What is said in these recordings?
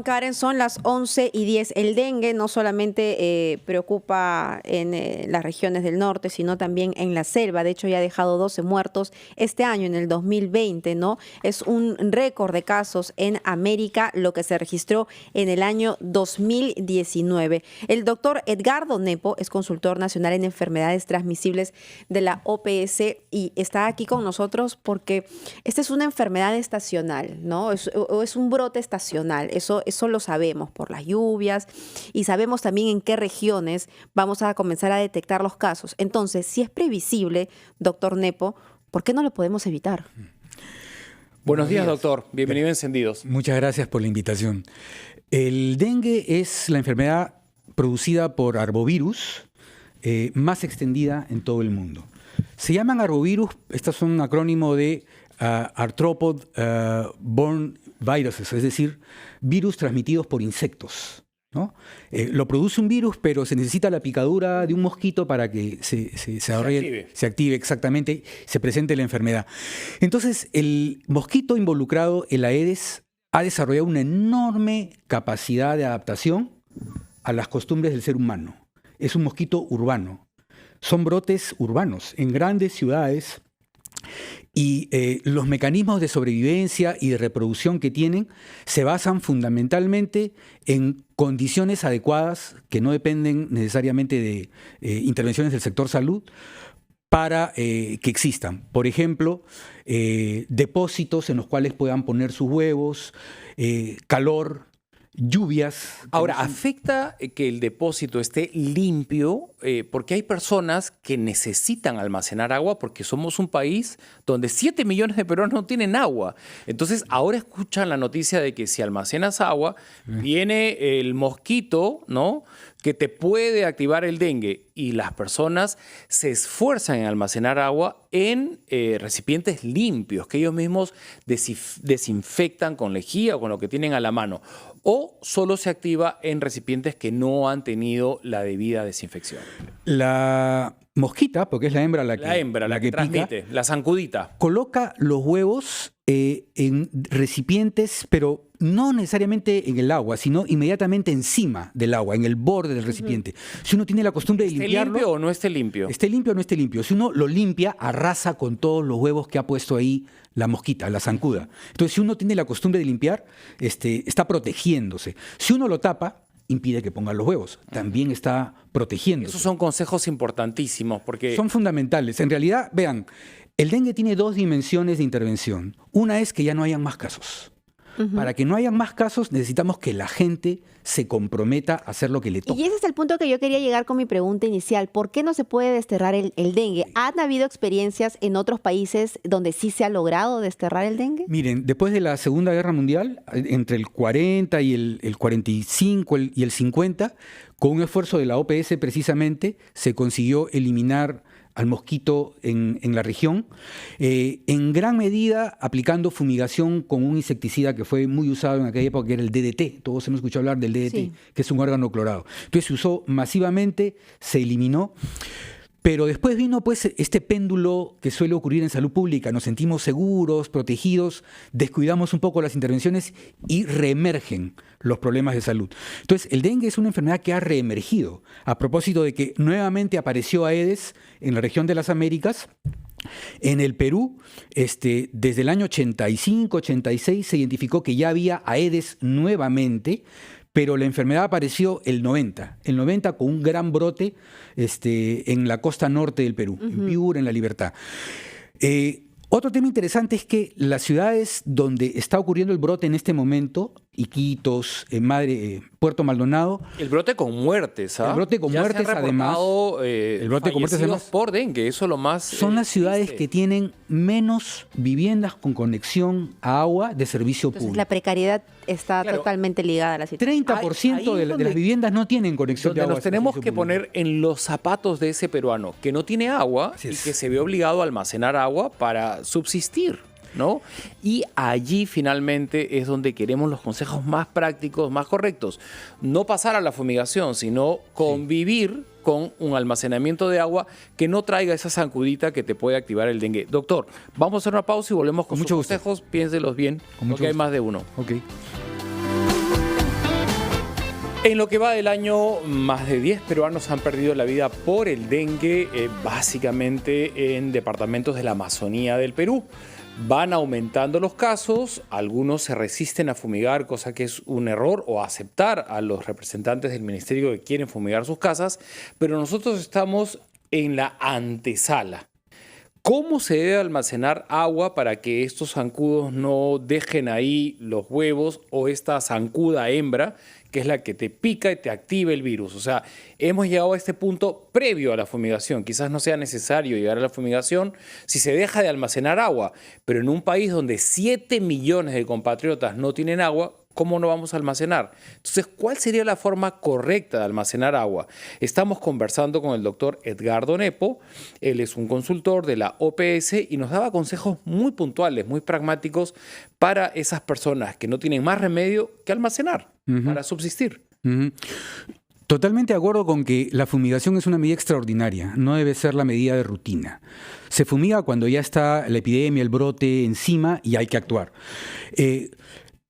Karen, son las 11:10. El dengue no solamente preocupa en las regiones del norte, sino también en la selva. De hecho, ya ha dejado 12 muertos este año, en el 2020, ¿no? Es un récord de casos en América, lo que se registró en el año 2019. El doctor Edgardo Nepo es consultor nacional en enfermedades transmisibles de la OPS y está aquí con nosotros porque esta es una enfermedad estacional, ¿no? Es un brote estacional. Eso lo sabemos por las lluvias y sabemos también en qué regiones vamos a comenzar a detectar los casos. Entonces, si es previsible, doctor Nepo, ¿por qué no lo podemos evitar? Buenos días, doctor. Bienvenido a Encendidos. Muchas gracias por la invitación. El dengue es la enfermedad producida por arbovirus más extendida en todo el mundo. Se llaman arbovirus, estos son un acrónimo de Arthropod Borne Viruses, es decir, virus transmitidos por insectos, ¿no? Lo produce un virus, pero se necesita la picadura de un mosquito para que se active exactamente, se presente la enfermedad. Entonces, el mosquito involucrado, el Aedes, ha desarrollado una enorme capacidad de adaptación a las costumbres del ser humano. Es un mosquito urbano. Son brotes urbanos en grandes ciudades. Y los mecanismos de sobrevivencia y de reproducción que tienen se basan fundamentalmente en condiciones adecuadas que no dependen necesariamente de intervenciones del sector salud para que existan. Por ejemplo, depósitos en los cuales puedan poner sus huevos, calor, lluvias. Ahora, ¿afecta que el depósito esté limpio? Porque hay personas que necesitan almacenar agua porque somos un país donde 7 millones de peruanos no tienen agua. Entonces, ahora escuchan la noticia de que si almacenas agua, viene el mosquito, ¿no?, que te puede activar el dengue. Y las personas se esfuerzan en almacenar agua en recipientes limpios, que ellos mismos desinfectan con lejía o con lo que tienen a la mano. O solo se activa en recipientes que no han tenido la debida desinfección. La mosquita, porque es la hembra la que transmite, pica, la zancudita, coloca los huevos en recipientes, pero no necesariamente en el agua, sino inmediatamente encima del agua, en el borde del recipiente. Si uno tiene la costumbre de limpiarlo... ¿Esté limpio o no esté limpio? Esté limpio o no esté limpio. Si uno lo limpia, arrasa con todos los huevos que ha puesto ahí la mosquita, la zancuda. Entonces, si uno tiene la costumbre de limpiar, está protegiéndose. Si uno lo tapa, impide que pongan los huevos. También está protegiéndose. Esos son consejos importantísimos porque... Son fundamentales. En realidad, vean, el dengue tiene dos dimensiones de intervención. Una es que ya no hayan más casos. Para que no hayan más casos, necesitamos que la gente se comprometa a hacer lo que le toca. Y ese es el punto que yo quería llegar con mi pregunta inicial. ¿Por qué no se puede desterrar el dengue? ¿Han habido experiencias en otros países donde sí se ha logrado desterrar el dengue? Miren, después de la Segunda Guerra Mundial, entre el 40 y el 45 y el 50, con un esfuerzo de la OPS precisamente, se consiguió eliminar al mosquito en la región, en gran medida aplicando fumigación con un insecticida que fue muy usado en aquella época, que era el DDT. Todos hemos escuchado hablar del DDT, sí, que es un órgano clorado. Entonces se usó masivamente, se eliminó. Pero después vino pues este péndulo que suele ocurrir en salud pública. Nos sentimos seguros, protegidos, descuidamos un poco las intervenciones y reemergen los problemas de salud. Entonces, el dengue es una enfermedad que ha reemergido a propósito de que nuevamente apareció Aedes en la región de las Américas. En el Perú, desde el año 85, 86, se identificó que ya había Aedes nuevamente, pero la enfermedad apareció el 90 con un gran brote en la costa norte del Perú, en Piura, en La Libertad. Otro tema interesante es que las ciudades donde está ocurriendo el brote en este momento, Iquitos, Puerto Maldonado... El brote con muertes, ¿ah? El brote con muertes, además. El brote con muertes, además, por dengue, eso es lo más... Son las ciudades que tienen menos viviendas con conexión a agua de servicio público. Entonces, la precariedad está totalmente ligada a la situación. 30% de las viviendas no tienen conexión de agua. Nos tenemos que poner en los zapatos de ese peruano que no tiene agua y que se ve obligado a almacenar agua para subsistir, ¿no? Y allí finalmente es donde queremos los consejos más prácticos, más correctos. No pasar a la fumigación, sino convivir con un almacenamiento de agua que no traiga esa zancudita que te puede activar el dengue. Doctor, vamos a hacer una pausa y volvemos con sus consejos. Piénselos bien, porque hay más de uno. Okay. En lo que va del año, más de 10 peruanos han perdido la vida por el dengue, básicamente en departamentos de la Amazonía del Perú. Van aumentando los casos, algunos se resisten a fumigar, cosa que es un error, o a aceptar a los representantes del ministerio que quieren fumigar sus casas, pero nosotros estamos en la antesala. ¿Cómo se debe almacenar agua para que estos zancudos no dejen ahí los huevos o esta zancuda hembra, que es la que te pica y te activa el virus? O sea, hemos llegado a este punto previo a la fumigación. Quizás no sea necesario llegar a la fumigación si se deja de almacenar agua, pero en un país donde 7 millones de compatriotas no tienen agua, ¿cómo no vamos a almacenar? Entonces, ¿cuál sería la forma correcta de almacenar agua? Estamos conversando con el doctor Edgardo Nepo. Él es un consultor de la OPS y nos daba consejos muy puntuales, muy pragmáticos para esas personas que no tienen más remedio que almacenar para subsistir. Totalmente de acuerdo con que la fumigación es una medida extraordinaria, no debe ser la medida de rutina. Se fumiga cuando ya está la epidemia, el brote encima y hay que actuar.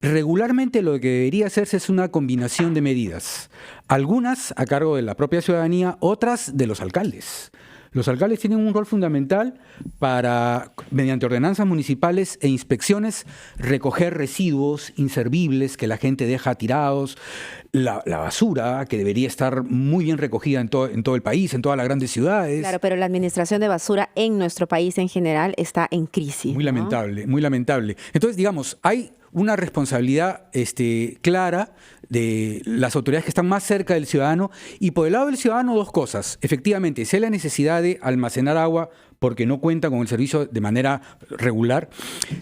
Regularmente lo que debería hacerse es una combinación de medidas, algunas a cargo de la propia ciudadanía, otras de los alcaldes. Los alcaldes tienen un rol fundamental para, mediante ordenanzas municipales e inspecciones, recoger residuos inservibles que la gente deja tirados, la basura, que debería estar muy bien recogida en todo el país, en todas las grandes ciudades. Claro, pero la administración de basura en nuestro país en general está en crisis. Muy lamentable, muy lamentable. Entonces, digamos, hay una responsabilidad clara de las autoridades que están más cerca del ciudadano, y por el lado del ciudadano dos cosas. Efectivamente, si hay la necesidad de almacenar agua porque no cuenta con el servicio de manera regular,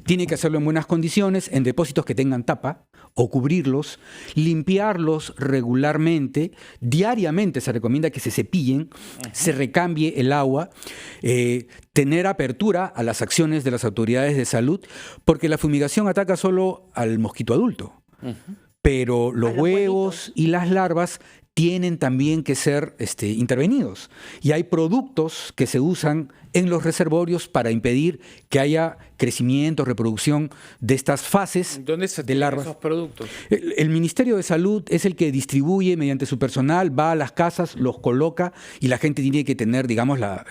tiene que hacerlo en buenas condiciones, en depósitos que tengan tapa, o cubrirlos, limpiarlos regularmente, diariamente se recomienda que se cepillen, se recambie el agua, tener apertura a las acciones de las autoridades de salud, porque la fumigación ataca solo al mosquito adulto. Pero los huevos y las larvas tienen también que ser intervenidos. Y hay productos que se usan en los reservorios para impedir que haya crecimiento, reproducción de estas fases ¿Dónde se de tienen larvas. esos productos? El Ministerio de Salud es el que distribuye mediante su personal, va a las casas, los coloca, y la gente tiene que tener, digamos, la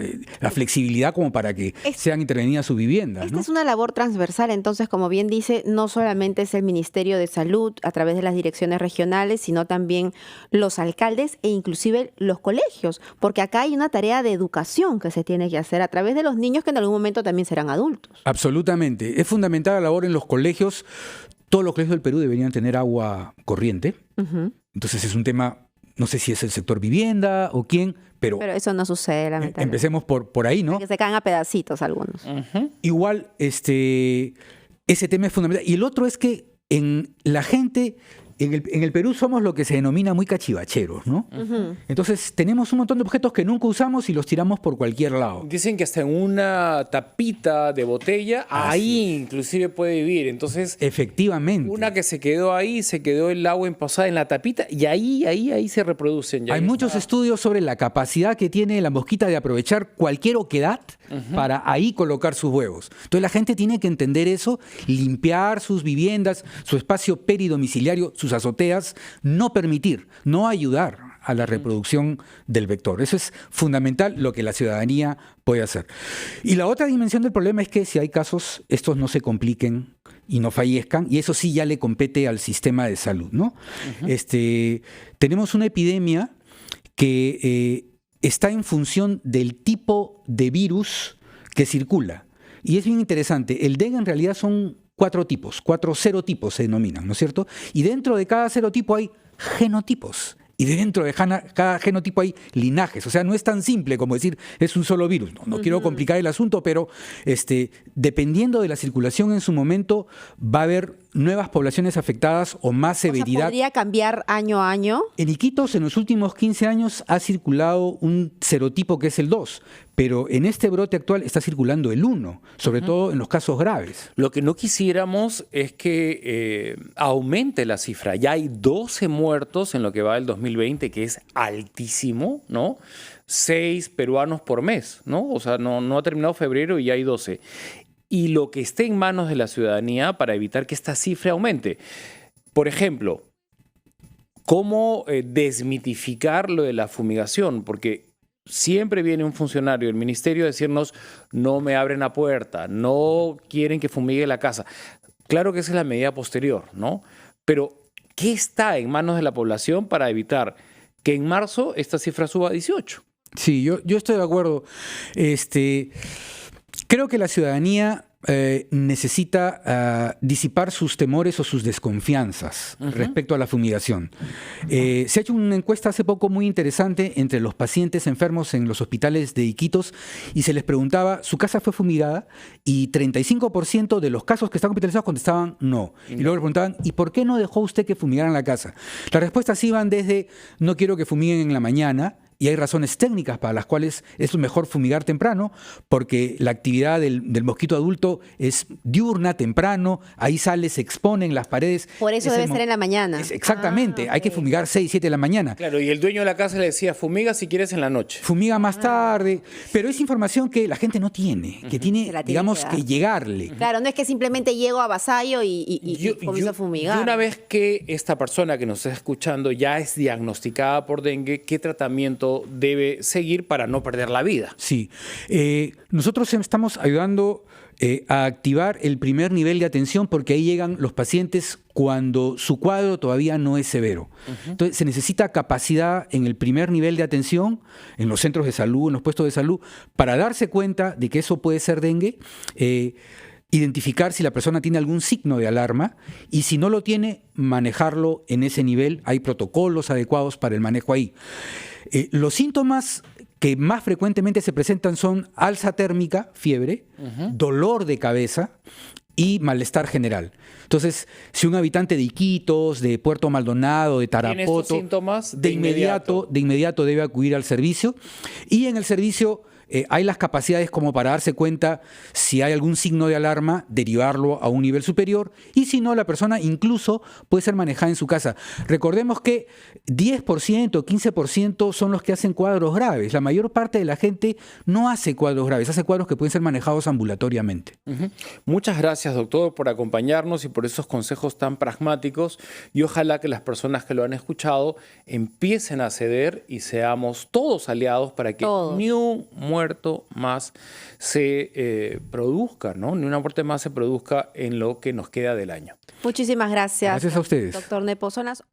flexibilidad como para que sean intervenidas sus viviendas, Esta ¿no? es una labor transversal, entonces, como bien dice, no solamente es el Ministerio de Salud a través de las direcciones regionales, sino también los alcaldes e inclusive los colegios, porque acá hay una tarea de educación que se tiene que hacer a través de los niños que en algún momento también serán adultos. Absolutamente. Es fundamental la labor en los colegios. Todos los colegios del Perú deberían tener agua corriente. Entonces es un tema, no sé si es el sector vivienda o quién, pero Pero eso no sucede, lamentablemente. empecemos por ahí, ¿no? Que se caen a pedacitos algunos. Igual, ese tema es fundamental. Y el otro es que en la gente, en el Perú somos lo que se denomina muy cachivacheros, ¿no? Entonces tenemos un montón de objetos que nunca usamos y los tiramos por cualquier lado. Dicen que hasta en una tapita de botella, ahí inclusive puede vivir. Entonces, Efectivamente. una que se quedó ahí, se quedó el agua envasada en la tapita y ahí se reproducen. Ya Hay ahí muchos está. estudios sobre la capacidad que tiene la mosquita de aprovechar cualquier oquedad para ahí colocar sus huevos. Entonces la gente tiene que entender eso, limpiar sus viviendas, su espacio peridomiciliario, sus azoteas, no permitir, no ayudar a la reproducción del vector. Eso es fundamental, lo que la ciudadanía puede hacer. Y la otra dimensión del problema es que si hay casos, estos no se compliquen y no fallezcan, y eso sí ya le compete al sistema de salud, ¿no? Tenemos una epidemia que está en función del tipo de virus que circula. Y es bien interesante. El dengue en realidad son 4 tipos, 4 serotipos se denominan, ¿no es cierto? Y dentro de cada serotipo hay genotipos. Y dentro de cada genotipo hay linajes. O sea, no es tan simple como decir es un solo virus. No quiero complicar el asunto, pero dependiendo de la circulación en su momento, va a haber nuevas poblaciones afectadas o más O sea, severidad. ¿podría cambiar año a año? En Iquitos, en los últimos 15 años, ha circulado un serotipo que es el 2, pero en este brote actual está circulando el 1, sobre todo en los casos graves. Lo que no quisiéramos es que aumente la cifra. Ya hay 12 muertos en lo que va del 2020, que es altísimo, ¿no? 6 peruanos por mes, ¿no? O sea, no ha terminado febrero y ya hay 12. Y lo que esté en manos de la ciudadanía para evitar que esta cifra aumente. Por ejemplo, ¿cómo desmitificar lo de la fumigación? Porque siempre viene un funcionario del ministerio a decirnos, no me abren la puerta, no quieren que fumigue la casa. Claro que esa es la medida posterior, ¿no? Pero, ¿qué está en manos de la población para evitar que en marzo esta cifra suba a 18? Sí, yo estoy de acuerdo. Creo que la ciudadanía necesita disipar sus temores o sus desconfianzas respecto a la fumigación. Se ha hecho una encuesta hace poco muy interesante entre los pacientes enfermos en los hospitales de Iquitos y se les preguntaba, ¿su casa fue fumigada? Y 35% de los casos que estaban hospitalizados contestaban no. Y luego le preguntaban, ¿y por qué no dejó usted que fumigaran la casa? Las respuestas iban desde, no quiero que fumiguen en la mañana, y hay razones técnicas para las cuales es mejor fumigar temprano, porque la actividad del mosquito adulto es diurna, temprano, ahí sale, se expone en las paredes. Por eso debe ser en la mañana. Exactamente, hay que fumigar 6, 7 de la mañana. Claro, y el dueño de la casa le decía, fumiga si quieres en la noche. Fumiga más tarde, pero es información que la gente no tiene, que tiene, digamos, que llegarle. Claro, no es que simplemente llego a vasallo y comienzo a fumigar. Y una vez que esta persona que nos está escuchando ya es diagnosticada por dengue, ¿qué tratamiento debe seguir para no perder la vida? Sí, nosotros estamos ayudando a activar el primer nivel de atención porque ahí llegan los pacientes cuando su cuadro todavía no es severo. Entonces se necesita capacidad en el primer nivel de atención, en los centros de salud, en los puestos de salud, para darse cuenta de que eso puede ser dengue, identificar si la persona tiene algún signo de alarma y si no lo tiene, manejarlo en ese nivel. Hay protocolos adecuados para el manejo ahí. Los síntomas que más frecuentemente se presentan son alza térmica, fiebre, dolor de cabeza y malestar general. Entonces, si un habitante de Iquitos, de Puerto Maldonado, de Tarapoto, ¿tiene estos síntomas? de inmediato debe acudir al servicio. Y en el servicio hay las capacidades como para darse cuenta si hay algún signo de alarma, derivarlo a un nivel superior, y si no, la persona incluso puede ser manejada en su casa. Recordemos que 10%, 15% son los que hacen cuadros graves. La mayor parte de la gente no hace cuadros graves, hace cuadros que pueden ser manejados ambulatoriamente. Muchas gracias, doctor, por acompañarnos y por esos consejos tan pragmáticos, y ojalá que las personas que lo han escuchado empiecen a ceder y seamos todos aliados para que ni un muerto más se produzca, ¿no? Ni una muerte más se produzca en lo que nos queda del año. Muchísimas gracias. Gracias a ustedes. Doctor Nepo. Son las